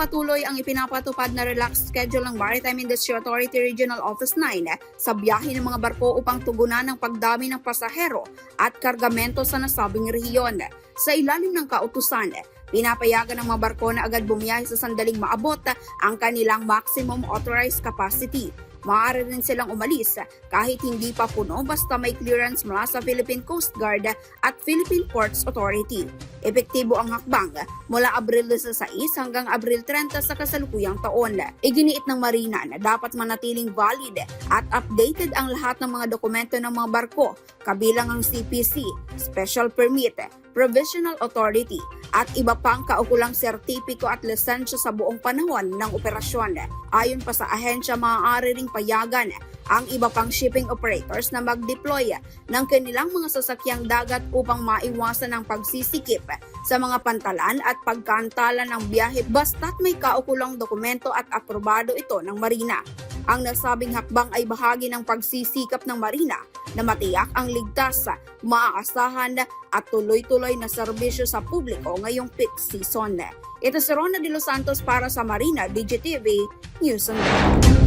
patuloy ang ipinapatupad na relaxed schedule ng Maritime Industry Authority Regional Office 9 sa biyahe ng mga barko upang tugunan ang pagdami ng pasahero at kargamento sa nasabing rehiyon. Sa ilalim ng kautusan, pinapayagan ng mga barko na agad bumiyahe sa sandaling maabot ang kanilang maximum authorized capacity. Maaari rin silang umalis kahit hindi pa puno basta may clearance mula sa Philippine Coast Guard at Philippine Ports Authority. Epektibo ang hakbang mula Abril 16 hanggang Abril 30 sa kasalukuyang taon. Iginiit ng Marina na dapat manatiling valid at updated ang lahat ng mga dokumento ng mga barko, kabilang ang CPC, Special Permit, Provisional Authority, at iba pang kaukulang sertipiko at lisensya sa buong panahon ng operasyon. Ayon pa sa ahensya, maaari ring payagan ang iba pang shipping operators na mag-deploy ng kanilang mga sasakyang dagat upang maiwasan ang pagsisikip sa mga pantalan at pagkaantala ng biyahe basta't may kaukulang dokumento at aprobado ito ng Marina. Ang nasabing hakbang ay bahagi ng pagsisikap ng Marina na matiyak ang ligtas, maaasahan at tuloy-tuloy na serbisyo sa publiko ngayong peak season. Ito si Rona de los Santos para sa Marina DGTV News on Air.